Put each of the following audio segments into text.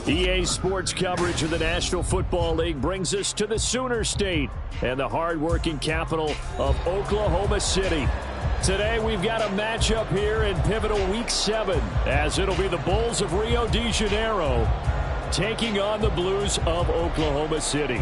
EA Sports coverage of the National Football League brings us to the Sooner State and the hard-working capital of Oklahoma City. Today we've got a matchup here in pivotal Week 7, as it'll be the Bulls of Rio de Janeiro taking on the Blues of Oklahoma City.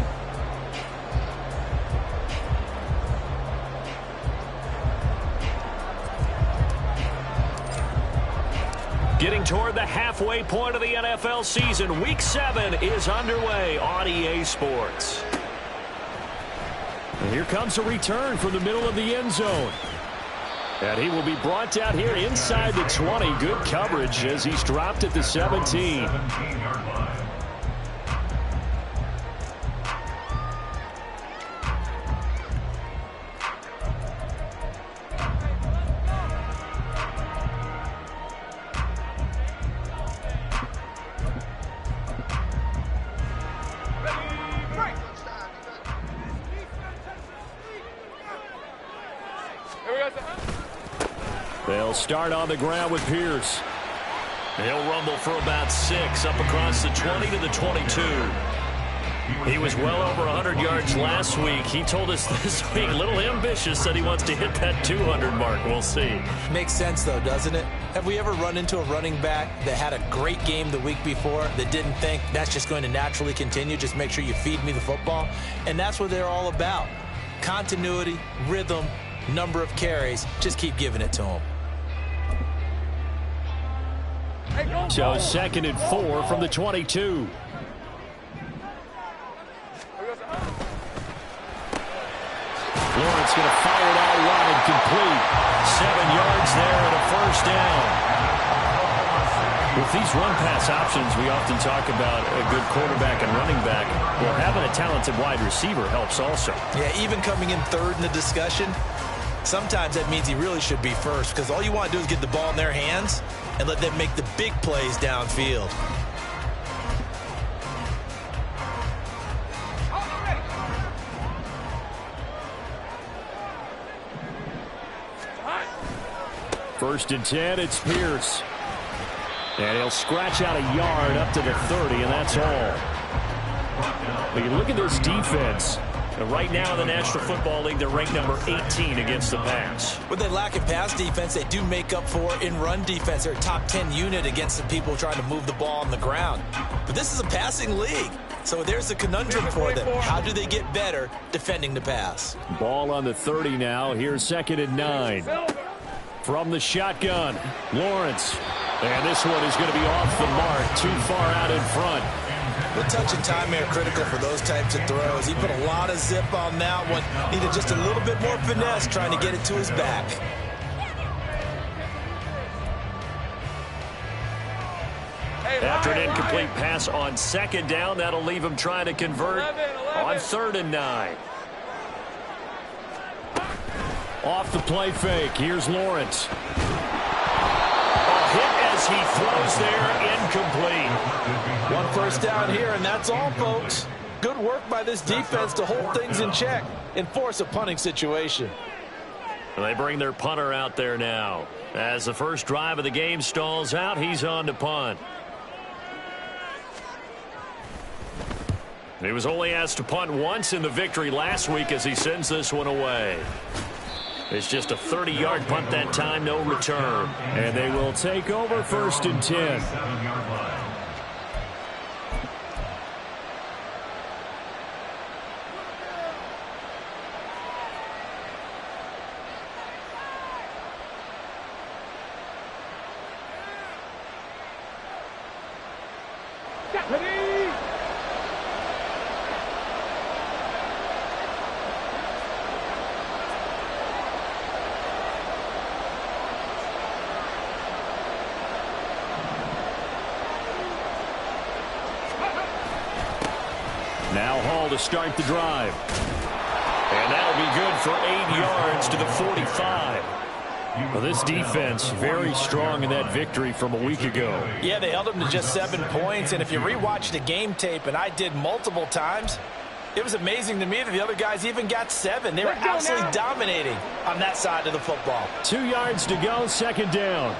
Getting toward the halfway point of the NFL season, Week 7 is underway on EA Sports. And here comes a return from the middle of the end zone. And he will be brought down here inside the 20. Good coverage as he's dropped at the 17. They'll start on the ground with Pierce. He'll rumble for about 6 up across the 20 to the 22. He was well over 100 yards last week. He told us this week, a little ambitious, said he wants to hit that 200 mark. We'll see. Makes sense, though, doesn't it? Have we ever run into a running back that had a great game the week before that didn't think that's just going to naturally continue? Just make sure you feed me the football. And that's what they're all about. Continuity, rhythm, number of carries. Just keep giving it to them. So 2nd and 4 from the 22. Lawrence going to fire it out wide, complete. 7 yards there and a first down. With these run-pass options, we often talk about a good quarterback and running back. Well, having a talented wide receiver helps also. Yeah, even coming in third in the discussion, sometimes that means he really should be first, because all you want to do is get the ball in their hands and let them make the big plays downfield. First and 10, it's Pierce. And he'll scratch out a yard up to the 30, and that's all. But you look at this defense. Right now in the National Football League, they're ranked number 18 against the pass. With that lack of pass defense, they do make up for in run defense. They're a top 10 unit against the people trying to move the ball on the ground. But this is a passing league, so there's a conundrum for them. How do they get better defending the pass? Ball on the 30 now. Here's 2nd and 9. From the shotgun, Lawrence. And this one is going to be off the mark, too far out in front. The touch and time are critical for those types of throws. He put a lot of zip on that one. Needed just a little bit more finesse trying to get it to his back. After an incomplete pass on 2nd down, that'll leave him trying to convert on 3rd and 9. Off the play fake, here's Lawrence. Hit as he throws there, incomplete. One first down here, and that's all, folks. Good work by this defense to hold things in check and force a punting situation. They bring their punter out there now. As the first drive of the game stalls out, he's on to punt. He was only asked to punt once in the victory last week as he sends this one away. It's just a 30-yard punt that time, no return. And they will take over 1st and 10. Now Hall to start the drive. And that'll be good for 8 yards to the 45. Well, this defense very strong in that victory from a week ago. Yeah, they held them to just 7 points. And if you rewatch the game tape, and I did multiple times, it was amazing to me that the other guys even got 7. They were absolutely dominating on that side of the football. 2 yards to go, 2nd down.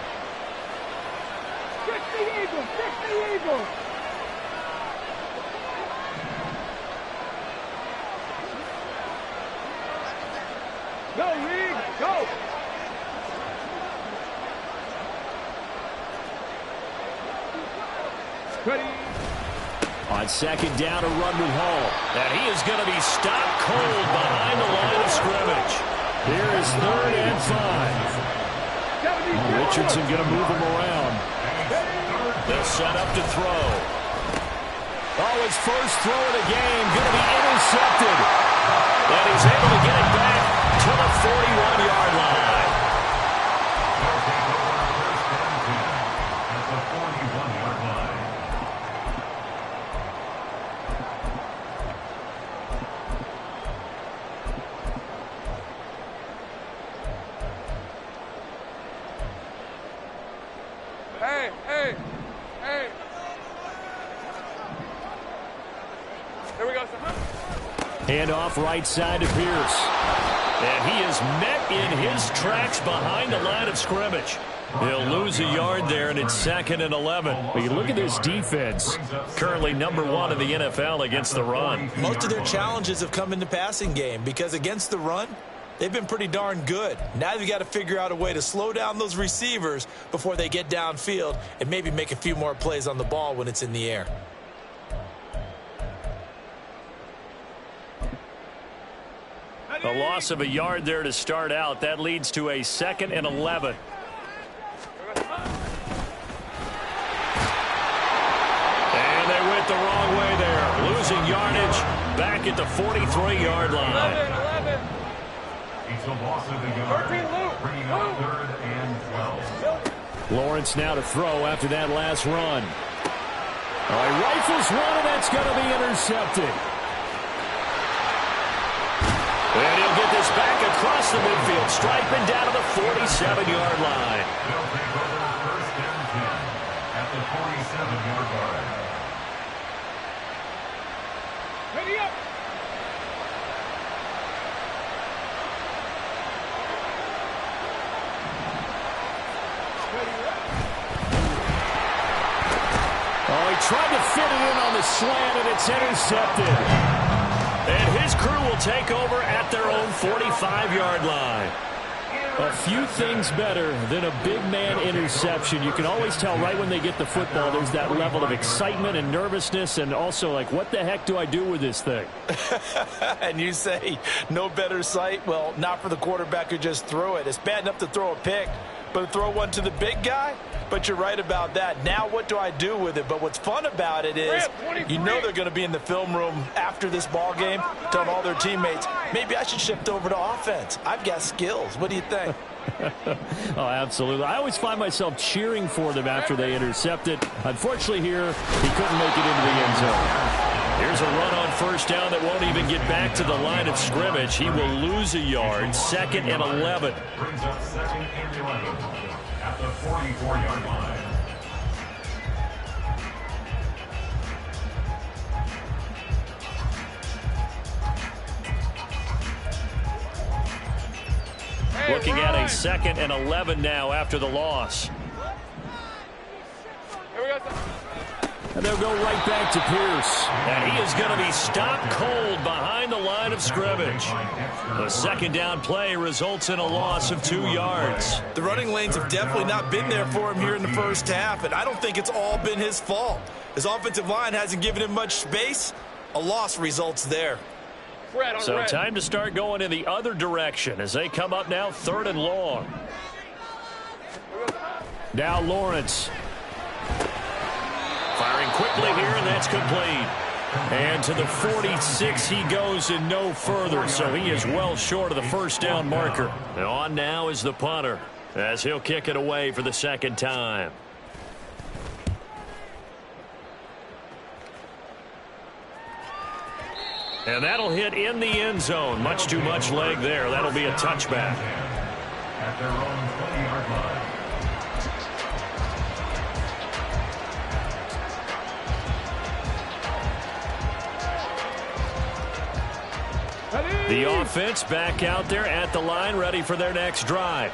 Go, Reed, go! Ready. On second down, a run with Hall. And he is going to be stopped cold behind the line of scrimmage. Here is 3rd and 5. Richardson going to move him around. They'll set up to throw. Oh, his first throw of the game going to be intercepted. And he's able to get it back to the 41-yard line. Hey. Here we go, sir. Hand off right side to Pierce. And he is met in his tracks behind the line of scrimmage. He'll lose a yard there, and it's 2nd and 11. But you look at this defense, currently #1 in the NFL against the run. Most of their challenges have come in the passing game because against the run, they've been pretty darn good. Now they've got to figure out a way to slow down those receivers before they get downfield and maybe make a few more plays on the ball when it's in the air. A loss of a yard there to start out. That leads to a 2nd and 11. And they went the wrong way there. Losing yardage back at the 43-yard line. 11. It's a loss of the yard, bringing up 3rd and 12. Lawrence now to throw after that last run. All right, rifles one, and that's going to be intercepted. And he'll get this back across the midfield, striping down to the 47-yard line. They'll take over 1st and 10 at the 47-yard line. Ready up. Oh, he tried to fit it in on the slant, and it's intercepted. And his crew will take over at their own 45-yard line. A few things better than a big man interception. You can always tell right when they get the football, there's that level of excitement and nervousness, and also like, what the heck do I do with this thing? And you say no better sight? Well, not for the quarterback who just threw it. It's bad enough to throw a pick, but to throw one to the big guy? But you're right about that. Now what do I do with it? But what's fun about it is you know they're going to be in the film room after this ball game telling all their teammates, maybe I should shift over to offense. I've got skills. What do you think? Oh, absolutely. I always find myself cheering for them after they intercept it. Unfortunately here, he couldn't make it into the end zone. Here's a run on first down that won't even get back to the line of scrimmage. He will lose a yard. 2nd and 11. Brings up 2nd and 11 at the 44-yard line. Looking at a 2nd and 11 now after the loss. Here we go. And they'll go right back to Pierce. And he is going to be stopped cold behind the line of scrimmage. The 2nd down play results in a loss of 2 yards. The running lanes have definitely not been there for him here in the first half, and I don't think it's all been his fault. His offensive line hasn't given him much space. A loss results there. So time to start going in the other direction as they come up now 3rd and long. Now Lawrence. Firing quickly here, and that's complete. And to the 46 he goes and no further, so he is well short of the first down marker. And on now is the punter as he'll kick it away for the 2nd time. And that'll hit in the end zone. Much too much leg there. That'll be a touchback. At their own 20-yard line. The offense back out there at the line, ready for their next drive.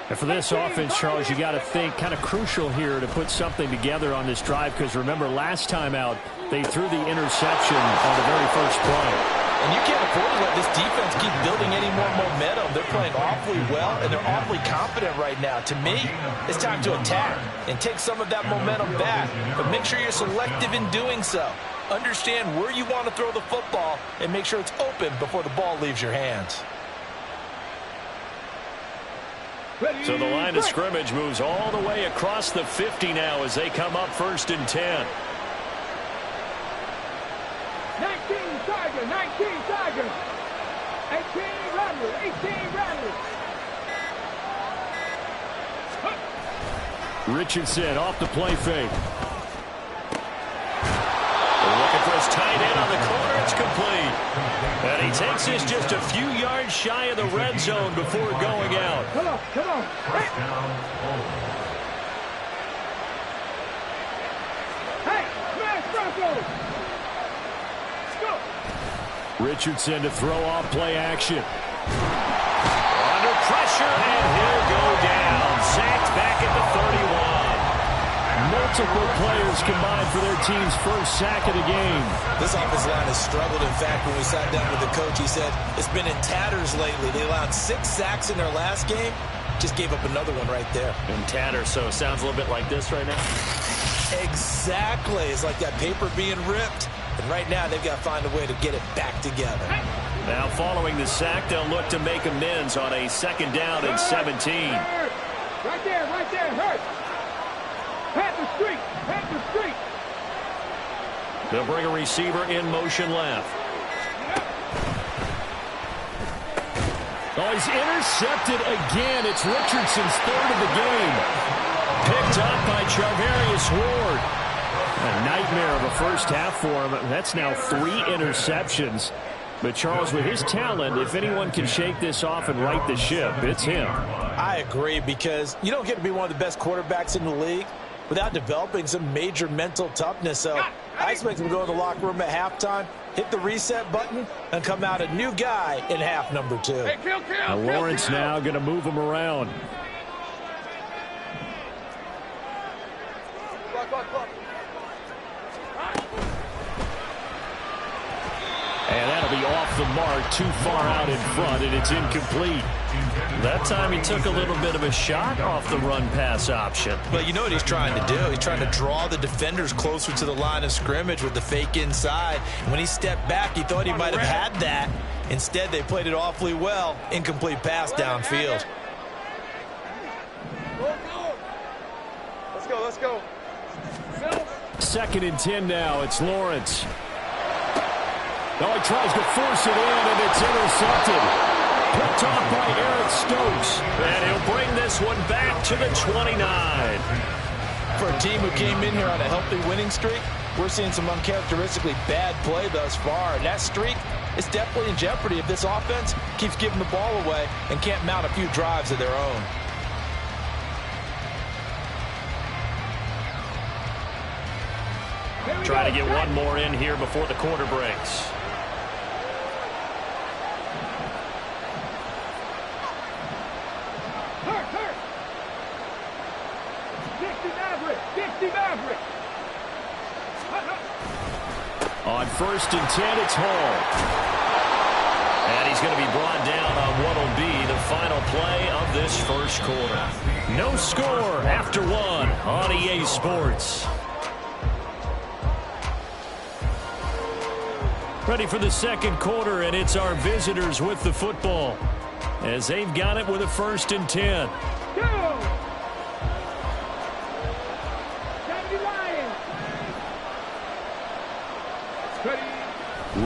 And for this offense, Charles, you got to think kind of crucial here to put something together on this drive, because remember last time out they threw the interception on the very first play. And you can't afford to let this defense keep building any more momentum. They're playing awfully well, and they're awfully confident right now. To me, it's time to attack and take some of that momentum back. But make sure you're selective in doing so. Understand where you want to throw the football and make sure it's open before the ball leaves your hands. So the line of scrimmage moves all the way across the 50 now as they come up 1st and 10. 19 Tigers, 19 Tigers. 18 Rattlers, 18 Rattlers. Richardson off the play fake. Looking for his tight end on the corner. It's complete. And he takes this just a few yards shy of the red zone before going out. Come on, come on. Hey, smash Broncos. Richardson to throw off play action. Under pressure, and he'll go down. Sacked back at the 31. Multiple players combined for their team's first sack of the game. This offensive line has struggled. In fact, when we sat down with the coach, he said it's been in tatters lately. They allowed 6 sacks in their last game. Just gave up another one right there. In tatters, so it sounds a little bit like this right now. Exactly. It's like that paper being ripped. And right now, they've got to find a way to get it back together. Now, following the sack, they'll look to make amends on a 2nd down and 17. Right there, hurt. Pat the street, pat the street. They'll bring a receiver in motion left. Oh, he's intercepted again. It's Richardson's 3rd of the game. Picked up by Charvarius Ward. A nightmare of a first half for him. That's now 3 interceptions. But Charles, with his talent, if anyone can shake this off and right the ship, it's him. I agree, because you don't get to be one of the best quarterbacks in the league without developing some major mental toughness. So I expect him to go in the locker room at halftime, hit the reset button, and come out a new guy in half number 2. Hey, kill. Lawrence now going to move him around. And that'll be off the mark, too far out in front, and it's incomplete. That time he took a little bit of a shot off the run-pass option. But you know what he's trying to do? He's trying to draw the defenders closer to the line of scrimmage with the fake inside. When he stepped back, he thought he might have had that. Instead, they played it awfully well. Incomplete pass downfield. Let's go. 2nd and 10 now. It's Lawrence. Oh, he tries to force it in, and it's intercepted. Picked off by Eric Stokes. And he'll bring this one back to the 29. For a team who came in here on a healthy winning streak, we're seeing some uncharacteristically bad play thus far. And that streak is definitely in jeopardy if this offense keeps giving the ball away and can't mount a few drives of their own. Trying to get one more in here before the quarter breaks. Hurt. 60 Maverick. On 1st and 10, it's Hall. And he's going to be brought down on what will be the final play of this first quarter. No score after 1 on EA Sports. Ready for the 2nd quarter, and it's our visitors with the football as they've got it with a 1st and 10. Go! 70 Lions.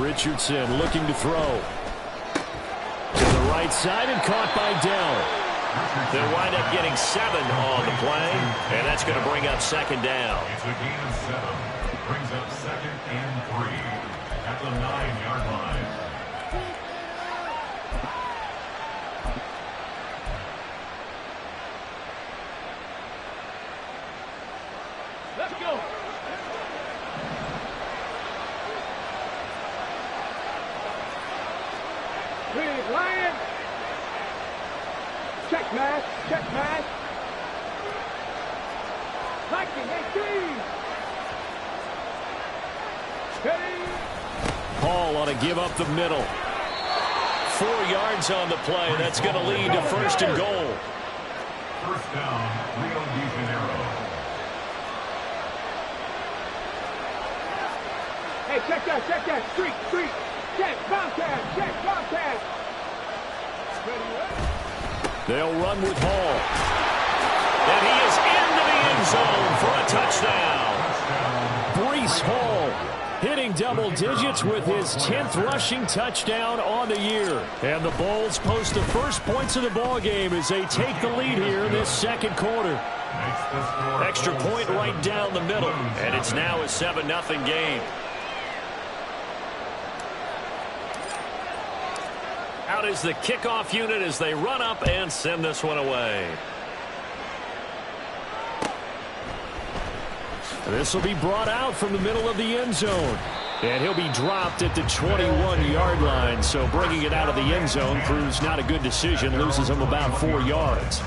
Richardson looking to throw. To the right side and caught by Dell. They'll wind up getting 7 on the play, and that's going to bring up 2nd down. It's a gain of 7. Brings up 2nd and 3 at the 9-yard line. Let's go. Big Lion. Check pass. Check pass. 1918. Hall on a give up the middle. 4 yards on the play. That's going to lead to 1st and goal. First down, Rio de Janeiro. Hey, check that. Street. Check, Bobcat. Check, Bobcat. They'll run with Hall. And he is into the end zone for a touchdown. Breece Hall hitting double digits with his 10th rushing touchdown on the year. And the Bulls post the first points of the ball game as they take the lead here in this second quarter. Extra point right down the middle. And it's now a 7-0 game. Out is the kickoff unit as they run up and send this one away. This will be brought out from the middle of the end zone. And he'll be dropped at the 21-yard line. So bringing it out of the end zone proves not a good decision. Loses him about 4 yards.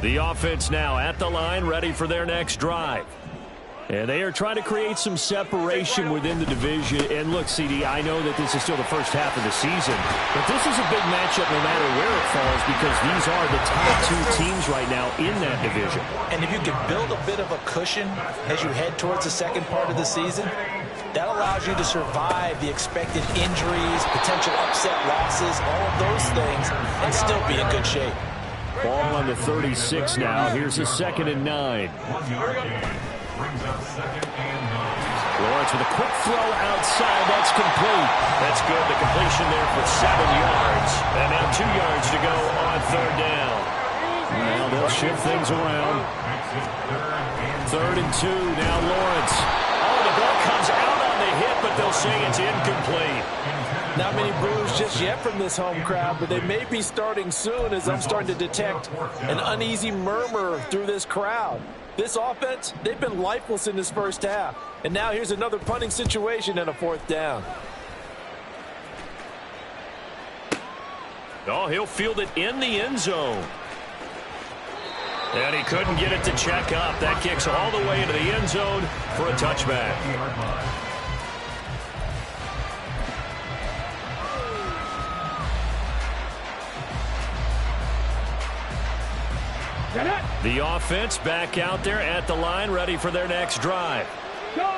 The offense now at the line, ready for their next drive. And they are trying to create some separation within the division. And look, CD, I know that this is still the first half of the season, but this is a big matchup no matter where it falls because these are the top 2 teams right now in that division. And if you can build a bit of a cushion as you head towards the second part of the season, that allows you to survive the expected injuries, potential upset losses, all of those things, and still be in good shape. Ball on the 36 now. Here's a 2nd and 9. 1-yard gain. Brings up 2nd and 9. Lawrence with a quick throw outside. That's complete. That's good. The completion there for 7 yards. And now 2 yards to go on 3rd down. Well, they'll shift things around. 3rd and 2. Now Lawrence. Oh, the ball comes out on the hit, but they'll say it's incomplete. Not many boos just yet from this home crowd, but they may be starting soon as I'm starting to detect an uneasy murmur through this crowd. This offense, they've been lifeless in this first half. And now here's another punting situation and a 4th down. Oh, he'll field it in the end zone. And he couldn't get it to check up. That kicks all the way into the end zone for a touchback. The offense back out there at the line, ready for their next drive.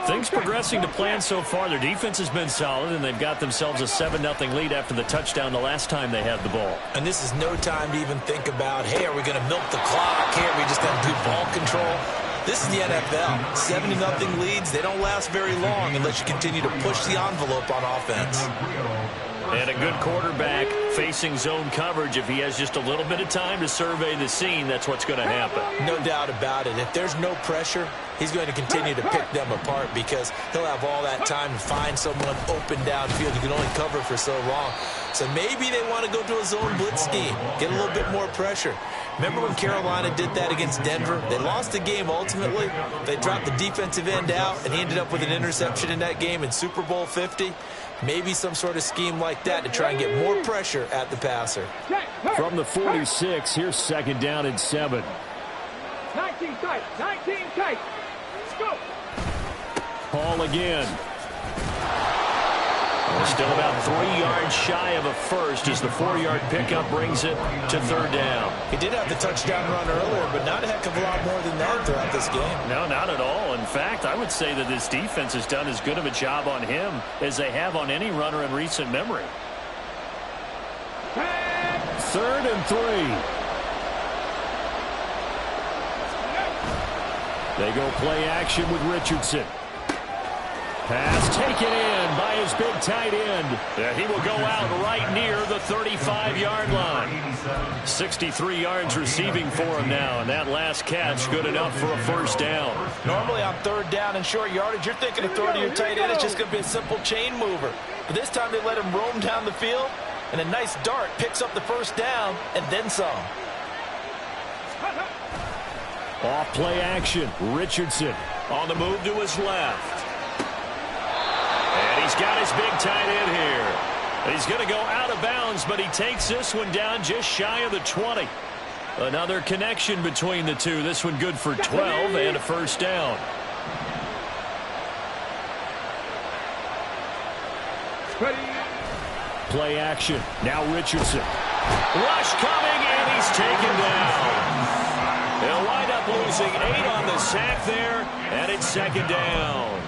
Things progressing to plan so far. Their defense has been solid, and they've got themselves a 7-0 lead after the touchdown the last time they had the ball. And this is no time to even think about, hey, are we going to milk the clock? Hey, are we just going to do ball control? This is the NFL. 7-0 leads, they don't last very long unless you continue to push the envelope on offense. And a good quarterback facing zone coverage. If he has just a little bit of time to survey the scene, that's what's going to happen. No doubt about it. If there's no pressure, he's going to continue to pick them apart because he'll have all that time to find someone open downfield. You can only cover for so long. So maybe they want to go to a zone blitz scheme, get a little bit more pressure. Remember when Carolina did that against Denver? They lost the game ultimately. They dropped the defensive end out, and he ended up with an interception in that game in Super Bowl 50. Maybe some sort of scheme like that to try and get more pressure at the passer. From the 46, here's 2nd down and 7. 19 tight. 19 tight. Let's go. Hall again. We're still about 3 yards shy of a first as the 4-yard pickup brings it to 3rd down. He did have the touchdown run earlier, but not a heck of a lot more than that throughout this game. No, not at all. In fact, I would say that this defense has done as good of a job on him as they have on any runner in recent memory. 3rd and 3. They go play action with Richardson. Pass taken in by his big tight end. He will go out right near the 35-yard line. 63 yards receiving for him now, and that last catch good enough for a 1st down. Normally on 3rd down and short yardage, you're thinking of throwing to your tight end. It's just going to be a simple chain mover. But this time they let him roam down the field, And a nice dart picks up the first down and then some. Off play action. Richardson on the move to his left. And he's got his big tight end here. He's going to go out of bounds, but he takes this one down just shy of the 20. Another connection between the two. This one good for 12 and a first down. Play action. Now Richardson. Rush coming, and he's taken down. They'll wind up losing 8 on the sack there, and it's second down.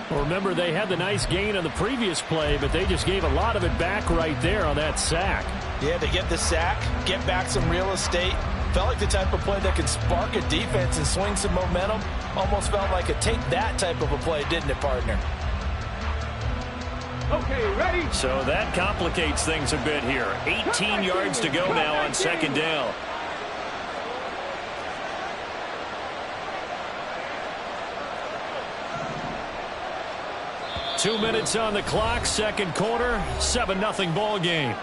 Well, remember, they had the nice gain on the previous play, but they just gave a lot of it back right there on that sack. Yeah, to get the sack, get back some real estate. Felt like the type of play that could spark a defense and swing some momentum. Almost felt like a take that type of a play, didn't it, partner? Okay, ready? So that complicates things a bit here. 18 yards to go now on second down. Two minutes on the clock, second quarter, 7-0 ball game.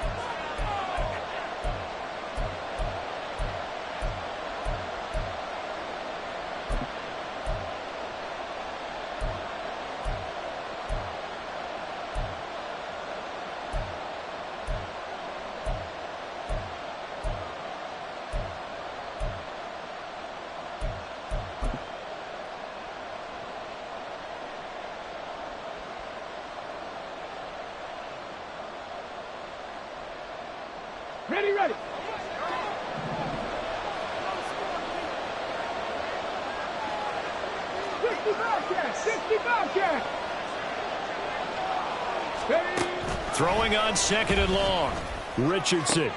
Ready, ready. Throwing on second and long. Richardson.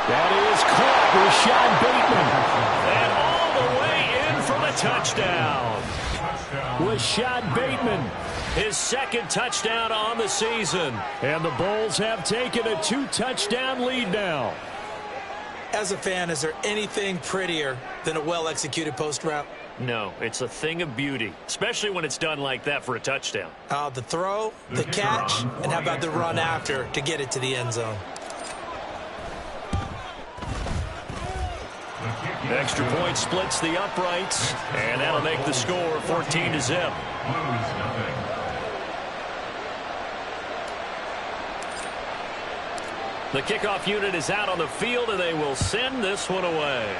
That is caught. Rashad Bateman. And all the way in for the touchdown. Rashad Bateman. His second touchdown on the season. And the Bulls have taken a 2-touchdown lead now. As a fan, is there anything prettier than a well-executed post route? No, it's a thing of beauty, especially when it's done like that for a touchdown. The throw, the catch, and how about the run after to get it to the end zone? Extra point splits the uprights, and that'll make the score 14-0. The kickoff unit is out on the field, and they will send this one away.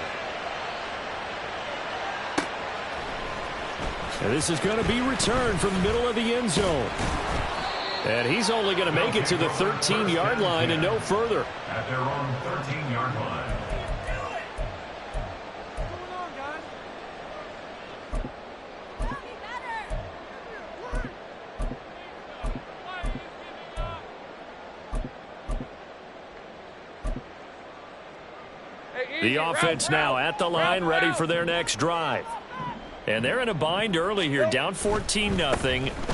And this is going to be returned from the middle of the end zone. And he's only going to make it to the 13-yard line and no further. At their own 13-yard line. The offense now at the line, ready for their next drive. And they're in a bind early here, down 14-0.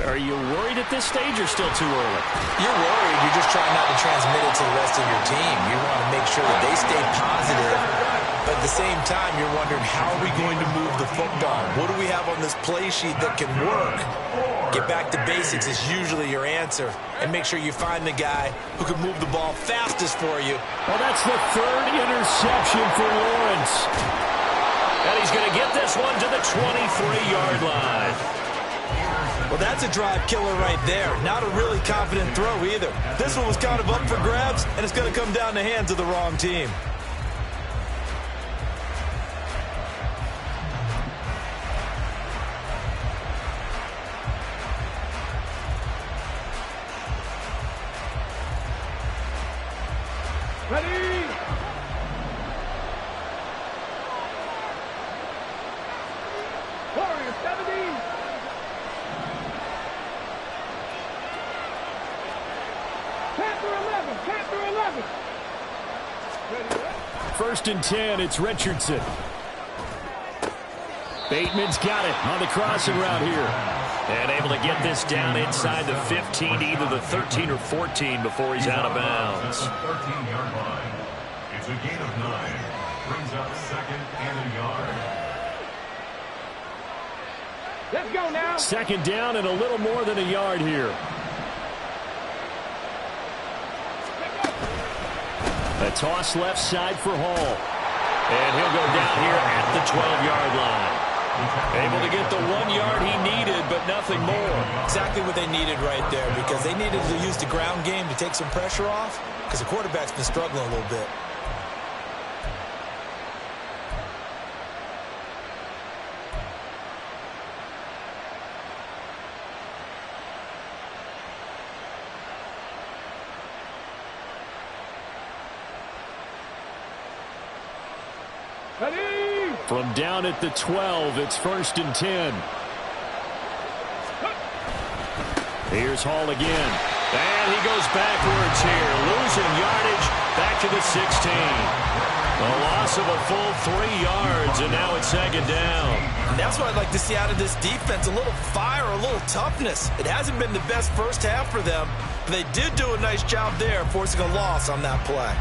Are you worried at this stage or still too early? You're worried. You're just trying not to transmit it to the rest of your team. You want to make sure that they stay positive. But at the same time, you're wondering, how are we going to move the football? What do we have on this play sheet that can work? Get back to basics is usually your answer. And make sure you find the guy who can move the ball fastest for you. Well, that's the third interception for Lawrence. And he's going to get this one to the 23-yard line. Well, that's a drive killer right there. Not a really confident throw either. This one was kind of up for grabs, and it's going to come down the hands of the wrong team. Ready? Warrior 70. Panther 11. Panther 11. Ready? First and 10, it's Richardson. Bateman's got it on the crossing route here. And able to get this down inside the 15, either the 13 or 14 before he's out of bounds. 13-yard line. It's a gain of 9. Brings up second and a yard. Let's go now. Second down and a little more than a yard here. A toss left side for Hall. And he'll go down here at the 12-yard line. Able to get the 1 yard he needed, but nothing more. Exactly what they needed right there, because they needed to use the ground game to take some pressure off, because the quarterback's been struggling a little bit. From down at the 12, it's 1st and 10. Here's Hall again. And he goes backwards here, losing yardage back to the 16. A loss of a full 3 yards, and now it's 2nd down. And that's what I'd like to see out of this defense, a little fire, a little toughness. It hasn't been the best first half for them, but they did do a nice job there, forcing a loss on that play.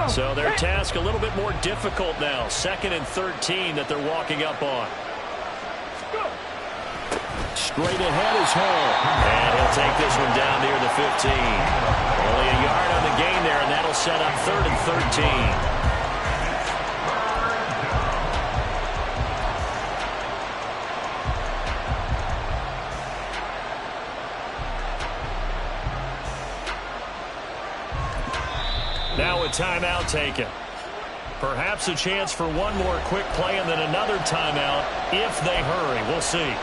So their task a little bit more difficult now. 2nd and 13 that they're walking up on. Straight ahead is Hall. And he'll take this one down near the 15. Only a yard on the gain there, and that'll set up 3rd and 13. Now a timeout taken. Perhaps a chance for one more quick play and then another timeout if they hurry. We'll see.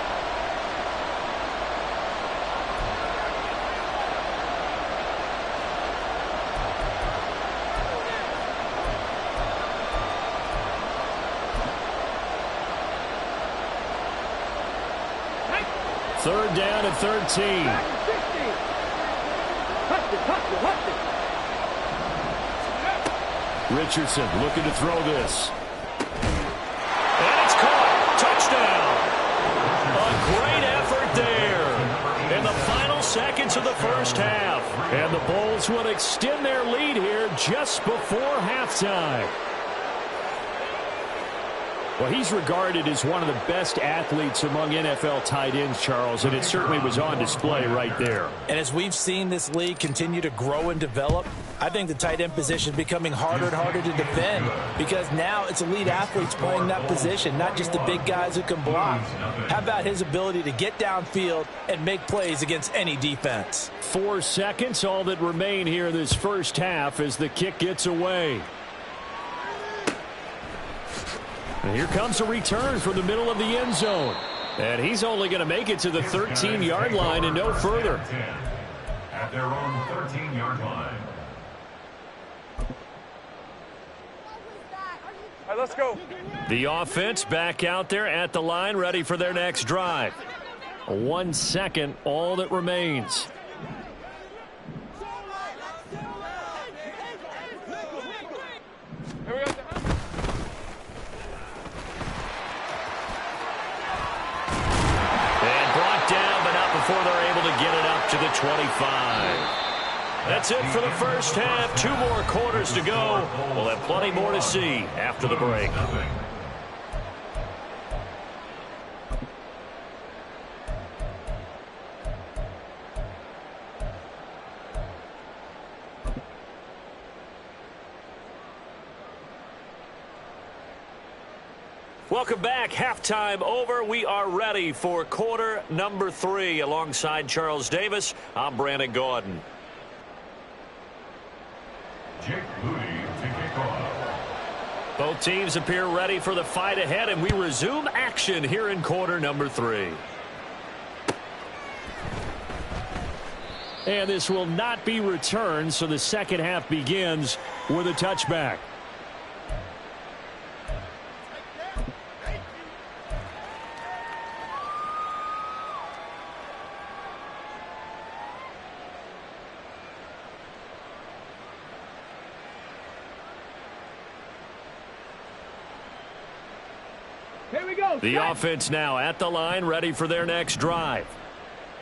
Third down at 13. Richardson looking to throw this. And it's caught. Touchdown. A great effort there in the final seconds of the first half. And the Bulls will extend their lead here just before halftime. Well, he's regarded as one of the best athletes among NFL tight ends, Charles, and it certainly was on display right there. And as we've seen this league continue to grow and develop, I think the tight end position is becoming harder and harder to defend because now it's elite athletes playing that position, not just the big guys who can block. How about his ability to get downfield and make plays against any defense? 4 seconds, all that remain here this first half as the kick gets away. And here comes a return from the middle of the end zone. And he's only going to make it to the 13-yard line and no further. At their own 13-yard line. All right, let's go. The offense back out there at the line, ready for their next drive. 1 second, all that remains. Before they're able to get it up to the 25. That's it for the first half. 2 more quarters to go. We'll have plenty more to see after the break. Welcome back. Halftime over. We are ready for quarter number 3. Alongside Charles Davis, I'm Brandon Gaudin. Jake Moody to kick off. Both teams appear ready for the fight ahead, and we resume action here in quarter number 3. And this will not be returned, so the second half begins with a touchback. The offense now at the line, ready for their next drive.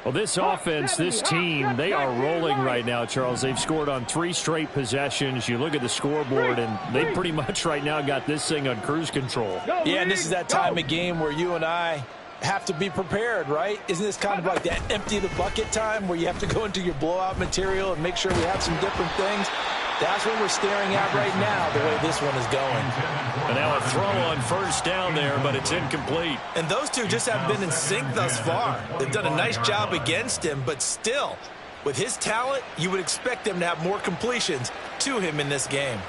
Well, this offense, this team, they are rolling right now, Charles. They've scored on 3 straight possessions. You look at the scoreboard, and they pretty much right now got this thing on cruise control. Yeah, and this is that time of game where you and I have to be prepared, right? Isn't this kind of like that empty the bucket time where you have to go into your blowout material and make sure we have some different things? That's what we're staring at right now, the way this one is going. And now a throw on first down there, but it's incomplete. And those two just have been in sync thus far. They've done a nice job against him, but still, with his talent, you would expect them to have more completions to him in this game.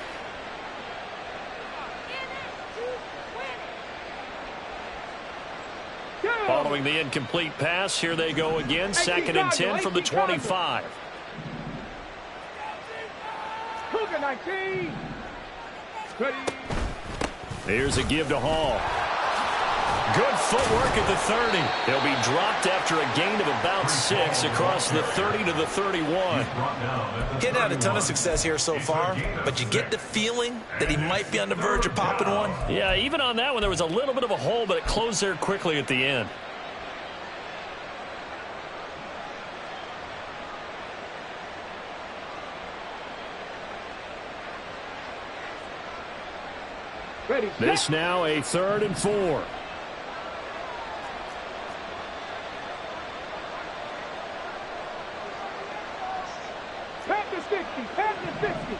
Following the incomplete pass, here they go again. 2nd and 10 from the 25. Here's a give to Hall. Good footwork at the 30. He'll be dropped after a gain of about 6 across the 30 to the 31. Getting had a ton of success here so far, but you get the feeling that he might be on the verge of popping one. Yeah, even on that one, there was a little bit of a hole, but it closed there quickly at the end. This now a 3rd and 4. Pass to 60, pass to 60.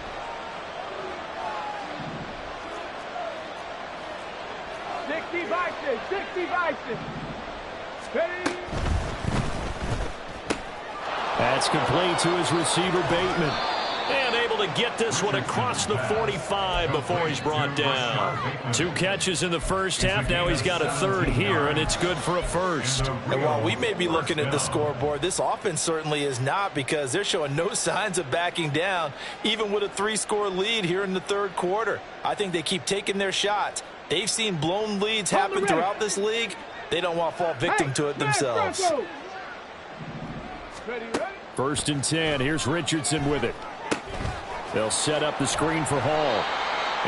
60 boxes, 60 boxes. Ready? That's complete to his receiver, Bateman. And able to get this one across the 45 before he's brought down. 2 catches in the first half. Now he's got a 3rd here, and it's good for a 1st. And while we may be looking at the scoreboard, this offense certainly is not, because they're showing no signs of backing down, even with a 3-score lead here in the 3rd quarter. I think they keep taking their shots. They've seen blown leads happen throughout this league. They don't want to fall victim to it themselves. Ready? 1st and 10. Here's Richardson with it. They'll set up the screen for Hall.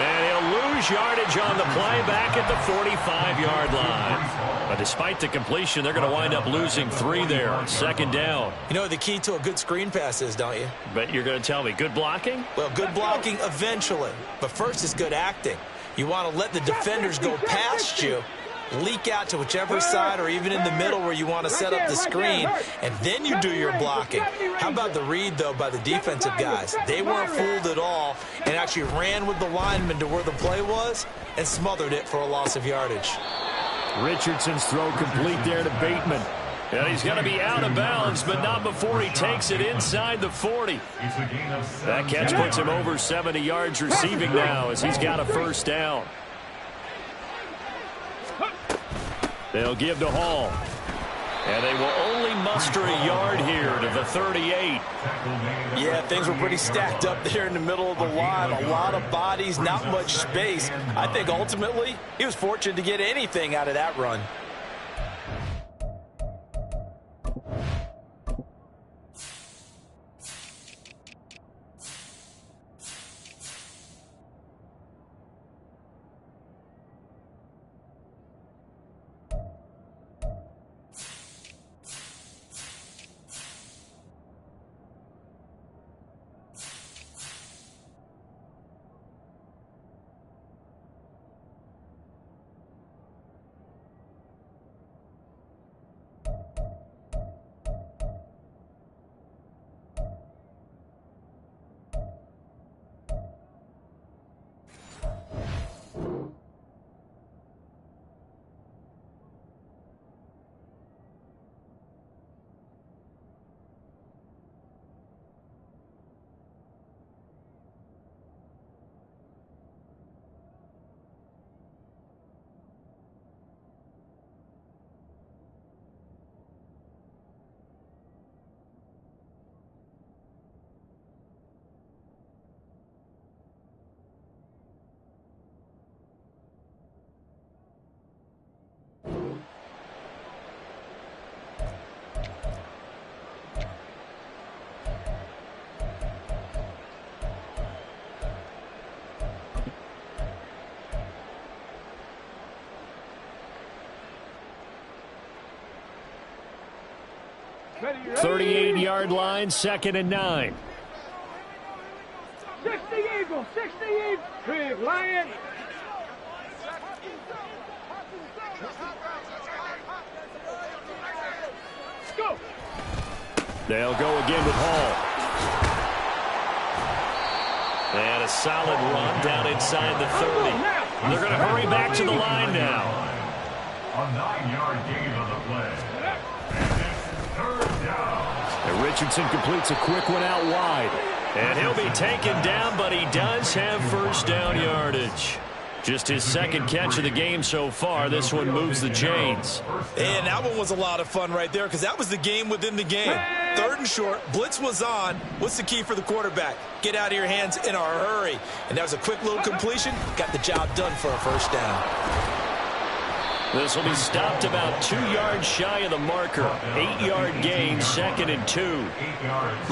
And he'll lose yardage on the play back at the 45-yard line. But despite the completion, they're going to wind up losing 3 there on 2nd down. You know what the key to a good screen pass is, don't you? But you're going to tell me, good blocking? Well, good blocking eventually. But first is good acting. You want to let the defenders go past you, leak out to whichever side or even in the middle where you want to set up the screen, and then you do your blocking. How about the read, though, by the defensive guys? They weren't fooled at all and actually ran with the lineman to where the play was and smothered it for a loss of yardage. Richardson's throw complete there to Bateman. And he's going to be out of bounds, but not before he takes it inside the 40. That catch puts him over 70 yards receiving now as he's got a 1st down. They'll give to Hall. And they will only muster a yard here to the 38. Yeah, things were pretty stacked up there in the middle of the line. A lot of bodies, not much space. I think ultimately he was fortunate to get anything out of that run. Ready? 38-yard line, 2nd and 9. 60 Eagle, 60 Eagle. Big Lion. They'll go again with Hall. And a solid run down inside the 30. They're going to hurry back to the line now. A 9-yard gain on the play. And it's third down. And Richardson completes a quick one out wide. And he'll be taken down, but he does have first down yardage. Just his second catch of the game so far. This one moves the chains. And that one was a lot of fun right there because that was the game within the game. Third and short, blitz was on. What's the key for the quarterback? Get out of your hands in a hurry. And that was a quick little completion. Got the job done for a first down. This will be stopped about 2 yards shy of the marker. 8-yard gain, 2nd and 2.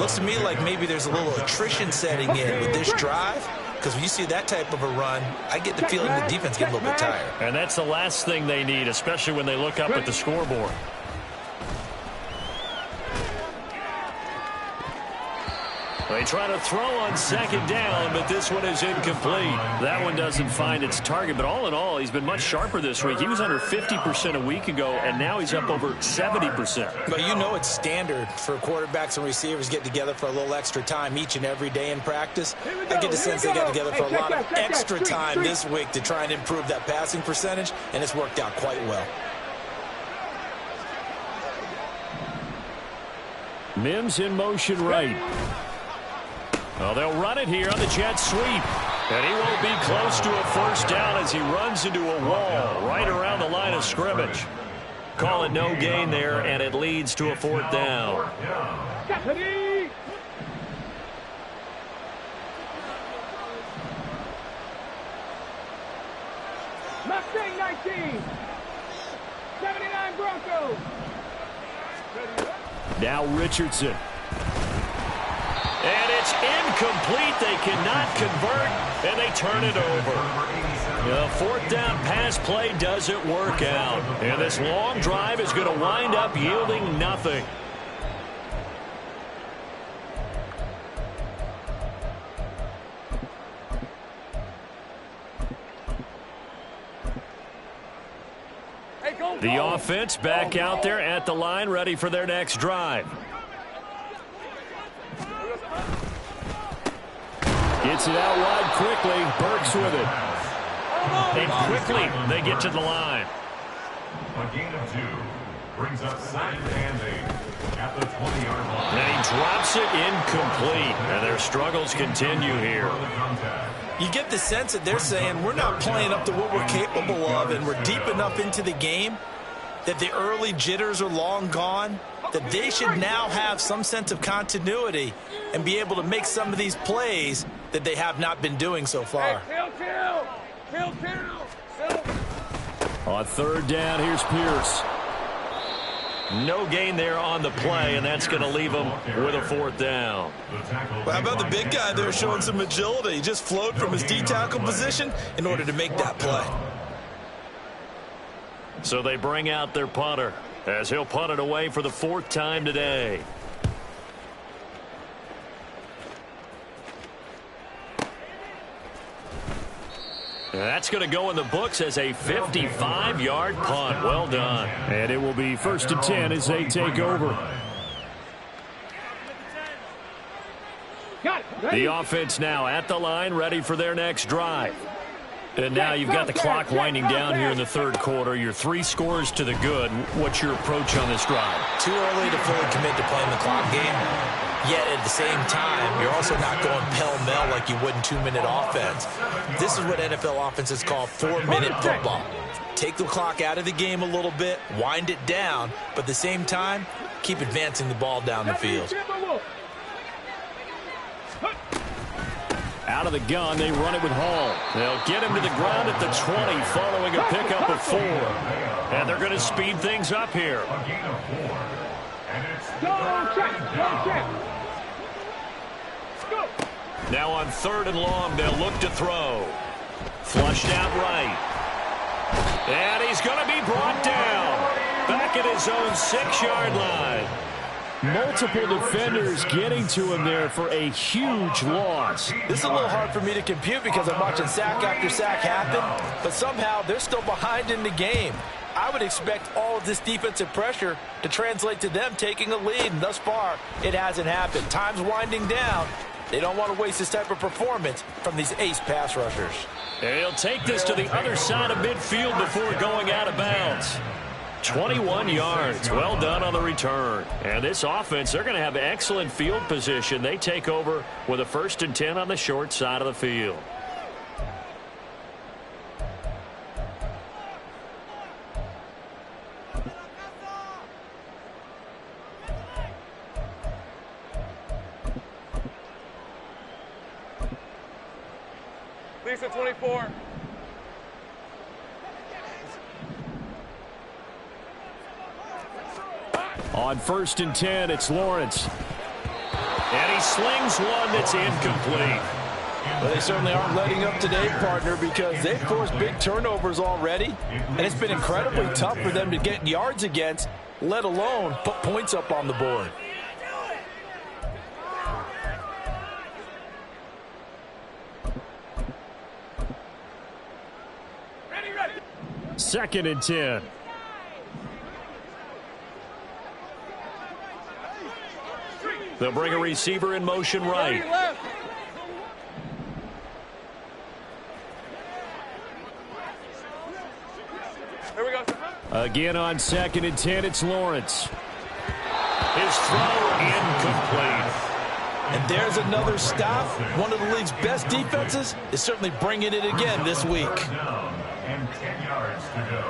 Looks to me like maybe there's a little attrition setting in with this drive. Because when you see that type of a run, I get the feeling the defense gets a little bit tired. And that's the last thing they need, especially when they look up at the scoreboard. They try to throw on 2nd down, but this one is incomplete. That one doesn't find its target, but all in all, he's been much sharper this week. He was under 50% a week ago, and now he's up over 70%. But you know it's standard for quarterbacks and receivers get together for a little extra time each and every day in practice. I get the sense they got together for a lot of extra time this week to try and improve that passing percentage, and it's worked out quite well. Mims in motion right. Well, they'll run it here on the jet sweep. And he won't be close to a first down as he runs into a wall right around the line of scrimmage. Call it no gain there, and it leads to a 4th down. Mustang 19. 79 Broncos. Now Richardson. And it's incomplete. They cannot convert, and they turn it over. The 4th down pass play doesn't work out. And this long drive is going to wind up yielding nothing. The offense back out there at the line, ready for their next drive. Gets it out wide quickly. Burks with it. And quickly they get to the line. A gain of 2 brings up 2nd and 8 at the 20-yard line. And he drops it incomplete. And their struggles continue here. You get the sense that they're saying we're not playing up to what we're capable of, and we're deep enough into the game that the early jitters are long gone, that they should now have some sense of continuity and be able to make some of these plays that they have not been doing so far. On 3rd down, here's Pierce. No gain there on the play, and that's going to leave them with a 4th down. Well, how about the big guy there showing some agility? He just flowed from his D-tackle position in order to make that play. So they bring out their punter as he'll punt it away for the 4th time today. And that's going to go in the books as a 55-yard punt. Well done. And it will be 1st and 10 as they take over. The offense now at the line, ready for their next drive. And now you've got the clock winding down here in the 3rd quarter. You're 3 scores to the good. What's your approach on this drive? Too early to fully commit to playing the clock game. Yet at the same time, you're also not going pell-mell like you would in 2-minute offense. This is what NFL offenses call 4-minute football. Take the clock out of the game a little bit, wind it down, but at the same time, keep advancing the ball down the field. Out of the gun, they run it with Hall. They'll get him to the ground at the 20 following a pickup of 4. And they're going to speed things up here. A gain of 4. And it's now on 3rd and long, they'll look to throw. Flushed out right. And he's going to be brought down. Back at his own 6-yard line. Multiple defenders getting to him there for a huge loss. This is a little hard for me to compute because I'm watching sack after sack happen, but somehow they're still behind in the game. I would expect all of this defensive pressure to translate to them taking a lead, and thus far, it hasn't happened. Time's winding down. They don't want to waste this type of performance from these ace pass rushers. And he'll take this to the other side of midfield before going out of bounds. 21 yards. Well done on the return. And this offense, they're going to have excellent field position. They take over with a 1st and 10 on the short side of the field. Lisa, 24. On 1st and 10, it's Lawrence. And he slings one that's incomplete. Well, they certainly aren't letting up today, partner, because they've forced big turnovers already, and it's been incredibly tough for them to get yards against, let alone put points up on the board. Ready. 2nd and 10. They'll bring a receiver in motion right. Here we go. Again on 2nd and 10, it's Lawrence. His throw incomplete. And there's another stop. One of the league's best defenses is certainly bringing it again this week. And 10 yards to go.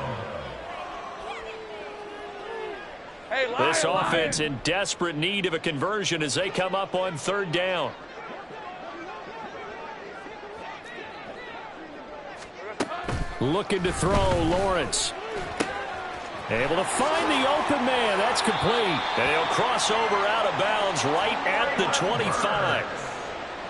Hey, This offense in desperate need of a conversion as they come up on 3rd down. Looking to throw, Lawrence. Able to find the open man. That's complete. And he'll cross over out of bounds right at the 25.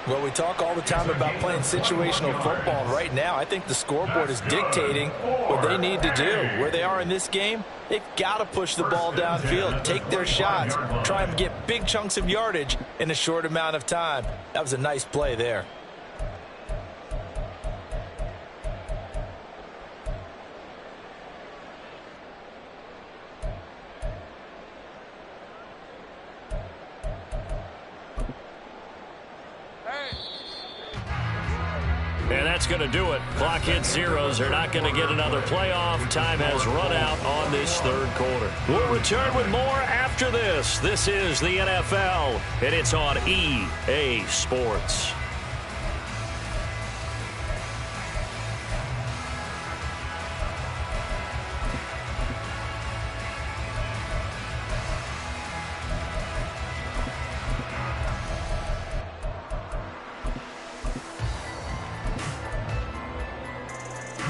Well, we talk all the time about playing situational football. Right now, I think the scoreboard is dictating what they need to do. Where they are in this game, they've got to push the ball downfield, take their shots, try and get big chunks of yardage in a short amount of time. That was a nice play there. And that's going to do it. Clock hits zeros. They're not going to get another playoff. Time has run out on this 3rd quarter. We'll return with more after this. This is the NFL, and it's on EA Sports.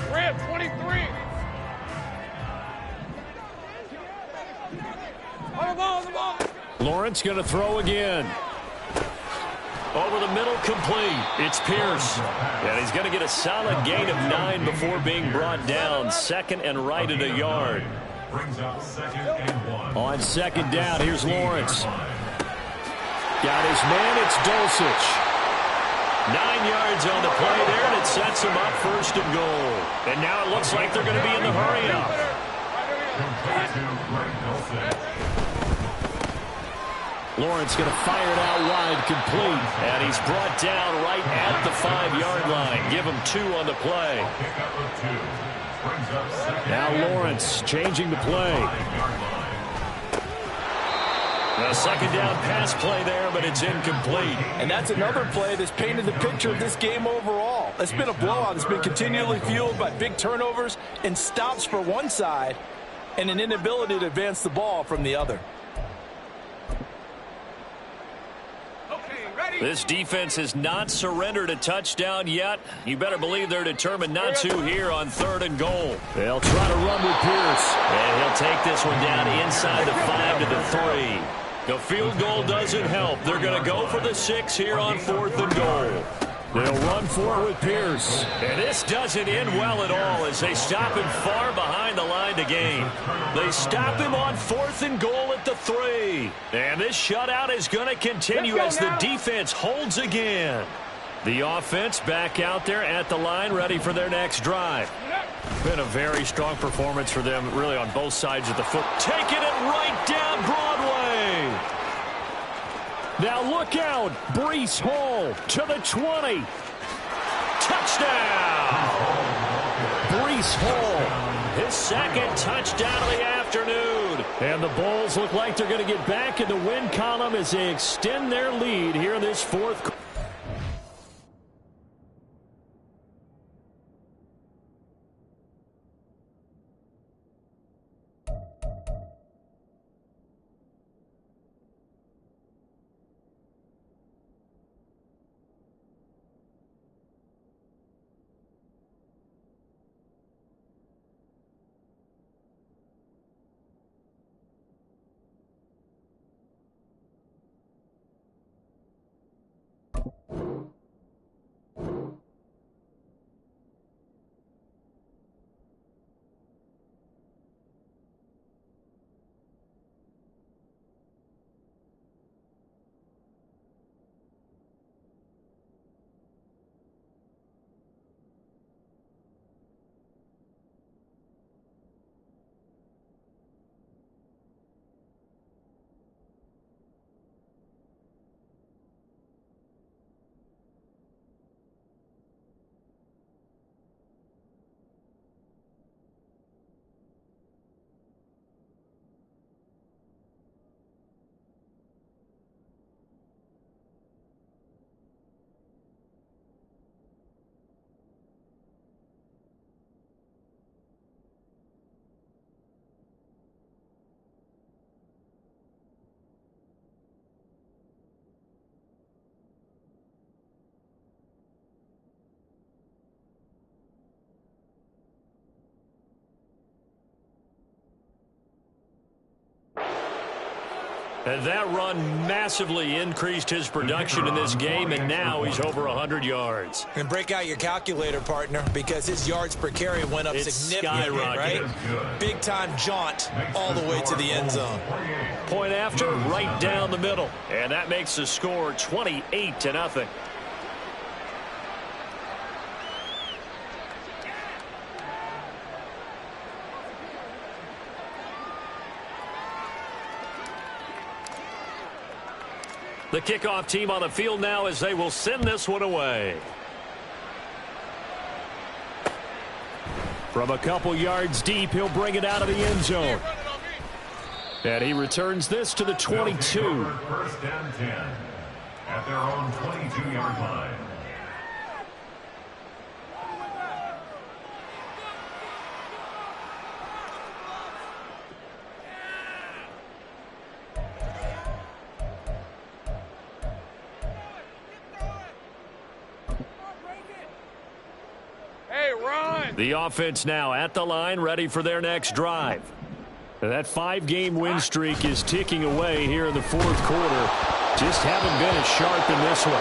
Ram, 23. On the ball. Lawrence going to throw again. Over the middle, complete. It's Pierce. And he's going to get a solid gain of 9 before being brought down. 2nd and right at a yard. Brings up 2nd and 1. On 2nd down, here's Lawrence. Got his man, it's Dulcich. 9 yards on the play there, and it sets him up 1st and goal. And now it looks like they're going to be in the hurry-up. Lawrence going to fire it out wide, complete. And he's brought down right at the 5-yard line. Give him 2 on the play. Now Lawrence changing the play. A 2nd down pass play there, but it's incomplete. And that's another play that's painted the picture of this game overall. It's been a blowout. It's been continually fueled by big turnovers and stops for one side and an inability to advance the ball from the other. This defense has not surrendered a touchdown yet. You better believe they're determined not to here on 3rd and goal. They'll try to run with Pierce. And he'll take this one down inside the 5 to the 3. The field goal doesn't help. They're going to go for the 6 here on 4th and goal. They'll run for it with Pierce. And this doesn't end well at all as they stop him far behind the line to gain. They stop him on 4th and goal at the 3. And this shutout is going to continue as the defense holds again. The offense back out there at the line ready for their next drive. Been a very strong performance for them, really, on both sides of the foot. Taking it right down Broadway. Now look out. Breece Hall to the 20. Touchdown. Breece Hall, his second touchdown of the afternoon. And the Bulls look like they're going to get back in the win column as they extend their lead here in this fourth quarter. And that run massively increased his production in this game, and now he's over 100 yards. And break out your calculator, partner, because his yards per carry went up significantly, right? Big-time jaunt all the way to the end zone. Point after, right down the middle. And that makes the score 28-0. The kickoff team on the field now as they will send this one away. From a couple yards deep, he'll bring it out of the end zone. And he returns this to the 22. First and 10 at their own 22-yard line. The offense now at the line, ready for their next drive. That 5-game win streak is ticking away here in the fourth quarter. Just haven't been as sharp in this one.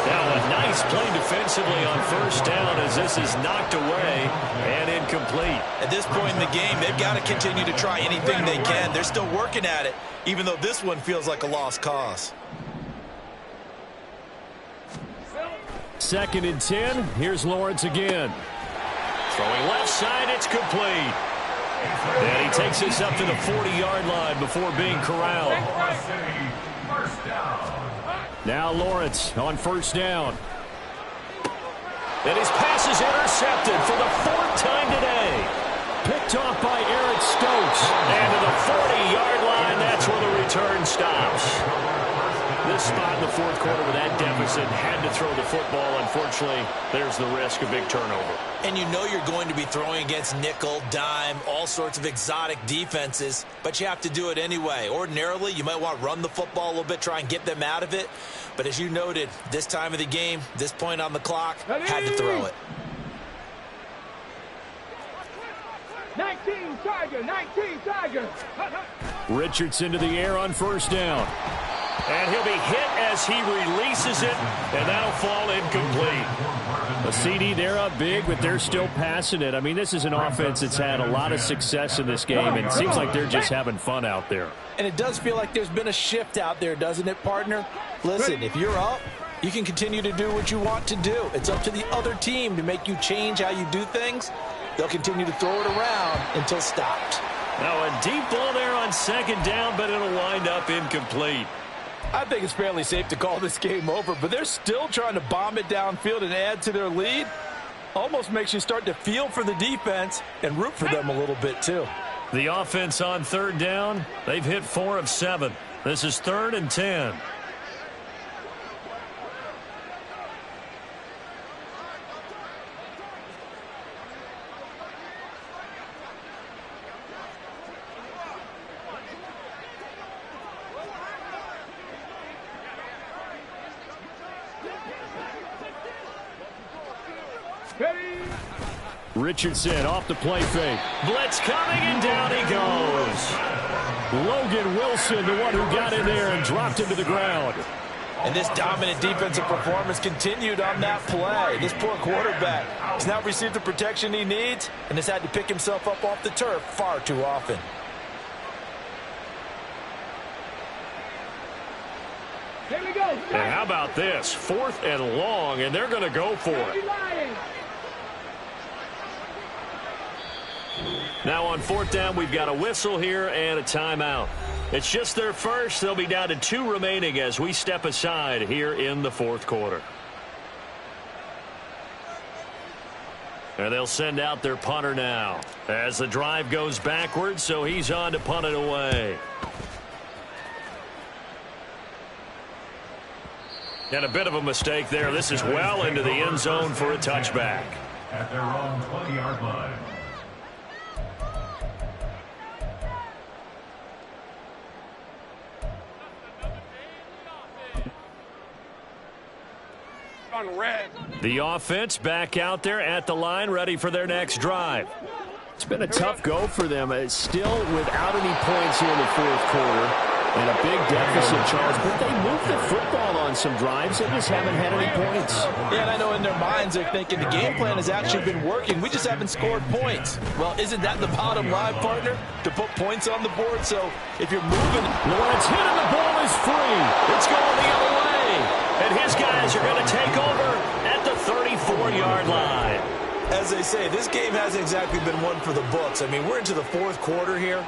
Now a nice play defensively on first down as this is knocked away and incomplete. At this point in the game, they've got to continue to try anything they can. They're still working at it, even though this one feels like a lost cause. 2nd and 10. Here's Lawrence again. Throwing left side, it's complete. And he takes this up to the 40-yard line before being corralled. Now Lawrence on first down. And his pass is intercepted for the 4th time today. Picked off by Eric Stokes. And to the 40-yard line, that's where the return stops. This spot in the fourth quarter with that deficit, had to throw the football. Unfortunately, there's the risk of big turnover. And you know you're going to be throwing against nickel, dime, all sorts of exotic defenses, but you have to do it anyway. Ordinarily, you might want to run the football a little bit, try and get them out of it. But as you noted, this time of the game, this point on the clock, had to throw it. 19 Tiger, 19 Tiger. Richardson to the air on first down. And he'll be hit as he releases it, and that'll fall incomplete. A CD, they're up big, but they're still passing it. I mean, this is an offense that's had a lot of success in this game, and it seems like they're just having fun out there. And it does feel like there's been a shift out there, doesn't it, partner? Listen, if you're up, you can continue to do what you want to do. It's up to the other team to make you change how you do things. they'll continue to throw it around until stopped. Now a deep ball there on second down, but it'll wind up incomplete. I think it's fairly safe to call this game over, but they're still trying to bomb it downfield and add to their lead. Almost makes you start to feel for the defense and root for them a little bit too. The offense on third down, they've hit 4 of 7. This is 3rd and 10. Richardson off the play fake. Blitz coming, and down he goes. Logan Wilson, the one who got in there and dropped him to the ground. And this dominant defensive performance continued on that play. This poor quarterback has now received the protection he needs and has had to pick himself up off the turf far too often. Here we go. And how about this? 4th and long, and they're going to go for it. Now on 4th down, we've got a whistle here and a timeout. It's just their first. They'll be down to 2 remaining as we step aside here in the 4th quarter. And they'll send out their punter now as the drive goes backwards, so he's on to punt it away. And a bit of a mistake there. This is well into the end zone for a touchback. At their own 20-yard line. The offense back out there at the line, ready for their next drive. It's been a tough go for them. It's still without any points here in the 4th quarter. And a big deficit, Charles. But they moved the football on some drives. They just haven't had any points. Yeah, and I know in their minds they're thinking the game plan has actually been working. We just haven't scored points. Well, isn't that the bottom line, partner? To put points on the board. So if you're moving... Lawrence hit and the ball is free. It's going the other way. And his guys are going to take over at the 34-yard line. As they say, this game hasn't exactly been one for the books. I mean, we're into the 4th quarter here,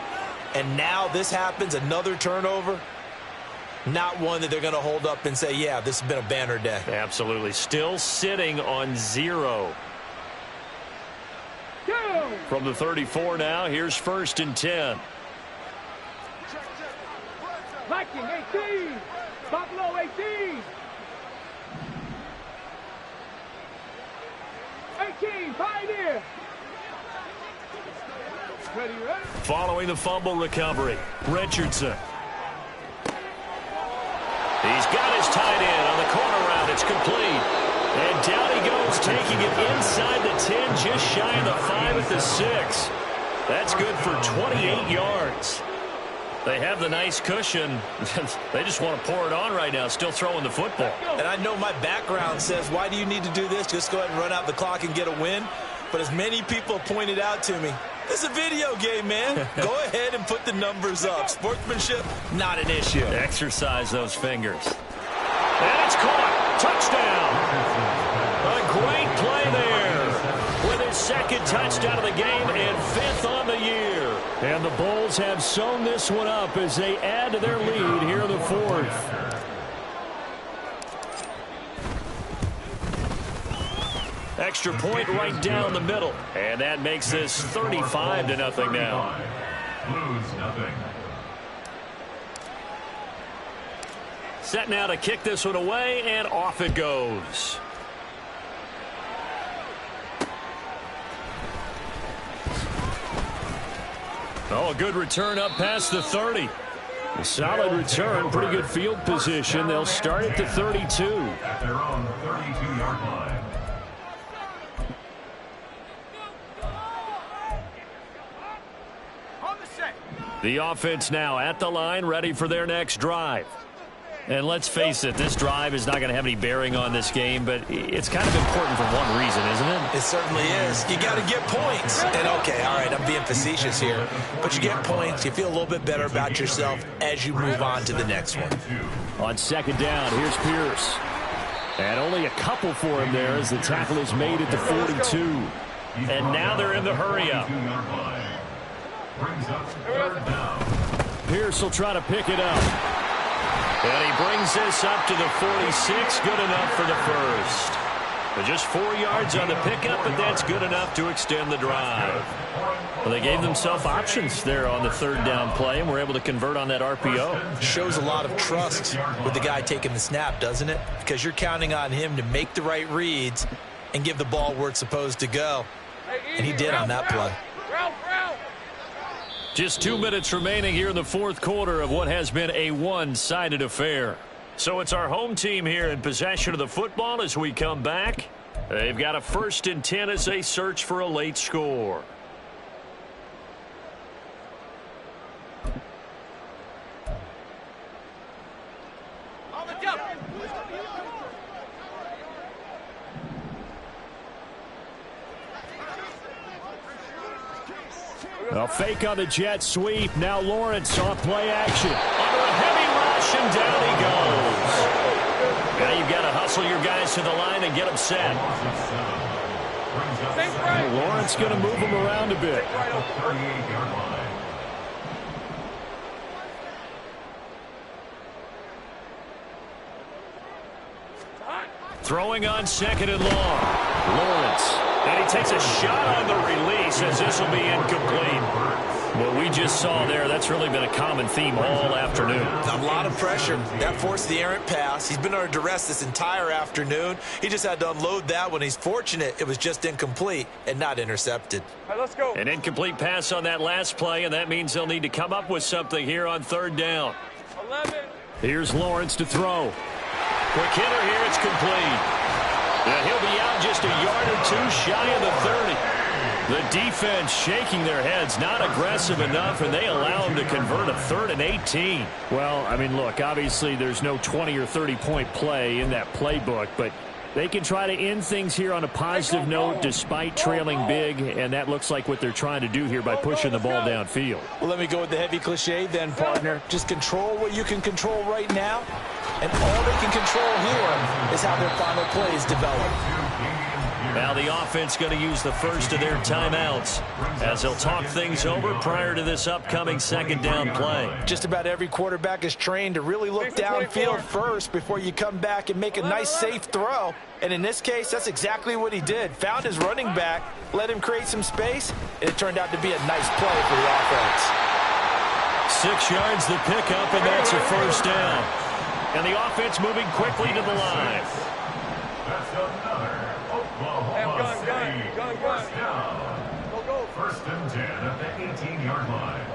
and now this happens, another turnover. Not one that they're going to hold up and say, yeah, this has been a banner day. Absolutely. Still sitting on 0. From the 34 now, here's 1st and 10. Viking 18. Buffalo 18. 18, Pioneer. Ready. Following the fumble recovery, Richardson. He's got his tight end on the corner route. It's complete. And down he goes, taking it inside the 10, just shy of the 5 at the 6. That's good for 28 yards. They have the nice cushion. They just want to pour it on right now, still throwing the football. And I know my background says, why do you need to do this? Just go ahead and run out the clock and get a win. But as many people pointed out to me, it's a video game, man. Go ahead and put the numbers up. Sportsmanship, not an issue. Exercise those fingers. And it's caught. Touchdown. A great play there. With his 2nd touchdown of the game and 5th on the year. And the Bulls have sewn this one up as they add to their lead here in the 4th. Extra point right down the middle. And that makes this 35-0 now. Blues nothing. Set now to kick this one away, and off it goes. Oh, a good return up past the 30. A solid return, pretty good field position. They'll start at the 32. At their own 32-yard line. The offense now at the line, ready for their next drive. And let's face it, this drive is not going to have any bearing on this game, but it's kind of important for one reason, isn't it? It certainly is. You got to get points. And, okay, all right, I'm being facetious here. But you get points, you feel a little bit better about yourself as you move on to the next one. On 2nd down, here's Pierce. And only a couple for him there as the tackle is made at the 42. And now they're in the hurry-up. Brings up third down. Pierce will try to pick it up. And he brings this up to the 46. Good enough for the first. But just 4 yards on the pickup, but that's good enough to extend the drive. Well, they gave themselves options there on the third down play, and were able to convert on that RPO. Shows a lot of trust with the guy taking the snap, doesn't it? Because you're counting on him to make the right reads and give the ball where it's supposed to go. And he did on that play. Just 2 minutes remaining here in the fourth quarter of what has been a one-sided affair. So it's our home team here in possession of the football as we come back. They've got a 1st and 10 as they search for a late score. A fake on the jet sweep. Now Lawrence off play action. Under a heavy rush, and down he goes. Now you've got to hustle your guys to the line and get them set. Lawrence going to move them around a bit. Throwing on 2nd and long. Lawrence. And he takes a shot on the release as this will be incomplete. What we just saw there, that's really been a common theme all afternoon. A lot of pressure. That forced the errant pass. He's been under duress this entire afternoon. He just had to unload that one. He's fortunate it was just incomplete and not intercepted. All right, let's go. An incomplete pass on that last play, and that means they'll need to come up with something here on 3rd down. 11. Here's Lawrence to throw. Quick hitter here, it's complete. And he'll be out just a yard or two shy of the 30. The defense shaking their heads, not aggressive enough, and they allow him to convert a 3rd and 18. Well, I mean, look, obviously there's no 20 or 30-point play in that playbook, but they can try to end things here on a positive note despite trailing big, and that looks like what they're trying to do here by pushing the ball downfield. Well, let me go with the heavy cliche then, partner. Just control what you can control right now, and all they can control here is how their final plays develop. Now the offense going to use the first of their timeouts as they'll talk things over prior to this upcoming 2nd down play. Just about every quarterback is trained to really look downfield first before you come back and make a nice, safe throw. And in this case, that's exactly what he did. Found his running back, let him create some space, and it turned out to be a nice play for the offense. 6 yards the pickup, and that's a 1st down. And the offense moving quickly to the line. That's another Oklahoma City first down. Go. 1st and 10 at the 18-yard line.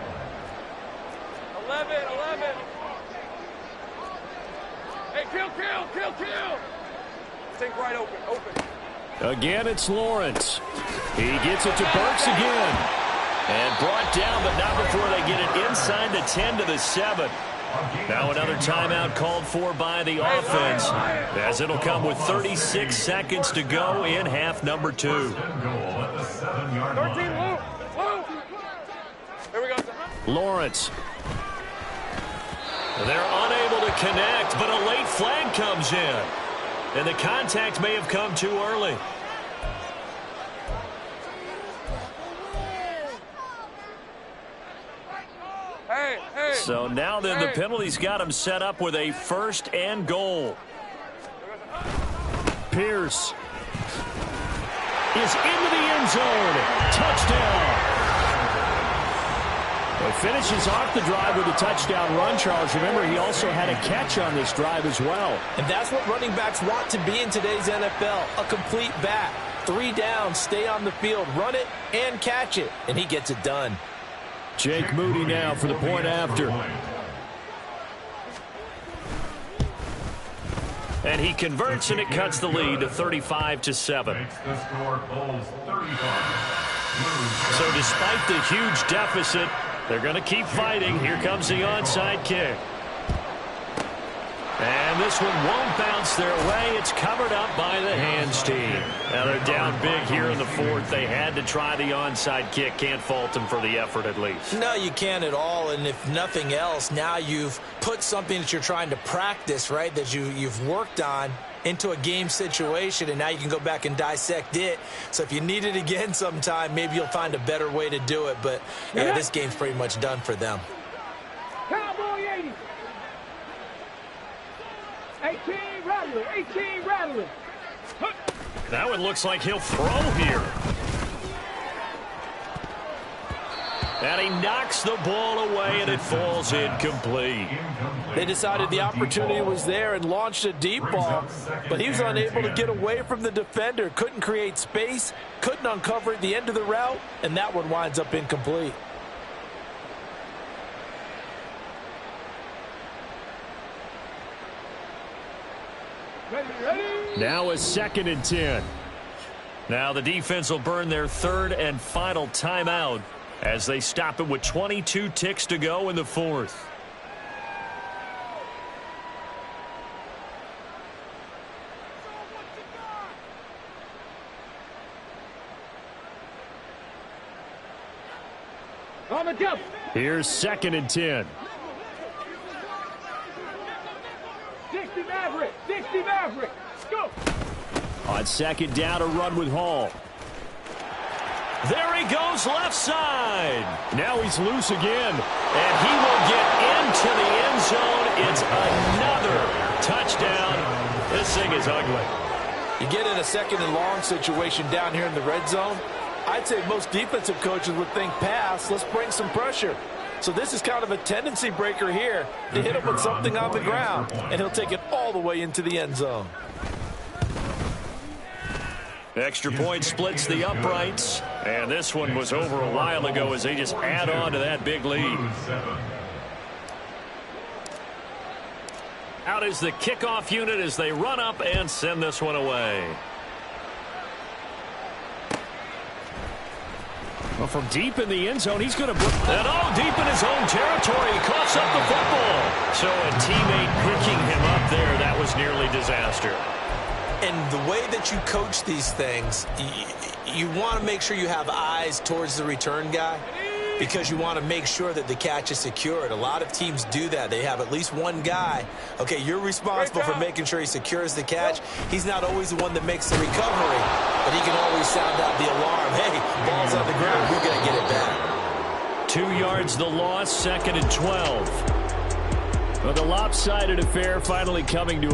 11. Hey, kill. Think right open. Again, it's Lawrence. He gets it to Burks again. And brought down, but not before they get it inside the 10 to the 7. Now another timeout called for by the offense, as it'll come with 36 seconds to go in half number 2. 13, Luke. Here we go. Lawrence. They're unable to connect, but a late flag comes in. And the contact may have come too early. Hey. So now then the penalty's got him set up with a 1st and goal. Pierce is into the end zone. Touchdown. He finishes off the drive with a touchdown run, Charles. Remember, he also had a catch on this drive as well. And that's what running backs want to be in today's NFL, a complete back. 3 downs, stay on the field, run it, and catch it. And he gets it done. Jake Moody now for the point after. And he converts, and it cuts the lead to 35-7. So despite the huge deficit, they're going to keep fighting. Here comes the onside kick. And this one won't bounce their way. It's covered up by the hands team. Now they're down big here in the 4th. They had to try the onside kick. Can't fault them for the effort at least. No, you can't at all. And if nothing else, now you've put something that you're trying to practice, right, that you've worked on into a game situation, and now you can go back and dissect it. So if you need it again sometime, maybe you'll find a better way to do it. But, yeah, this game's pretty much done for them. Cowboy 80. 18 rattling. 18 rattling. That one looks like he'll throw here. And he knocks the ball away, and it falls incomplete. They decided the opportunity was there and launched a deep ball, but he was unable to get away from the defender. Couldn't create space, couldn't uncover at the end of the route, and that one winds up incomplete. Now a 2nd and 10. Now the defense will burn their 3rd and final timeout as they stop it with 22 ticks to go in the 4th. On the double. Here's 2nd and 10. 60 Maverick. 60 Maverick. Go. On 2nd down, a run with Hall. There he goes, left side. Now he's loose again, and he will get into the end zone. It's another touchdown. This thing is ugly. You get in a 2nd and long situation down here in the red zone, I'd say most defensive coaches would think pass, let's bring some pressure. So this is kind of a tendency breaker here to hit him with something on the ground, and he'll take it all the way into the end zone. Extra point splits the uprights, and this one was over a while ago as they just add on to that big lead. Out is the kickoff unit as they run up and send this one away. Well, from deep in the end zone, he's going to put that deep in his own territory. He coughs up the football. So a teammate picking him up there, that was nearly disaster. And the way that you coach these things, you want to make sure you have eyes towards the return guy because you want to make sure that the catch is secured. A lot of teams do that. They have at least one guy. Okay, you're responsible for making sure he secures the catch. He's not always the one that makes the recovery, but he can always sound out the alarm. Hey, ball's on the ground. We're going to get it back. 2 yards the loss, 2nd and 12. Well, the lopsided affair finally coming to an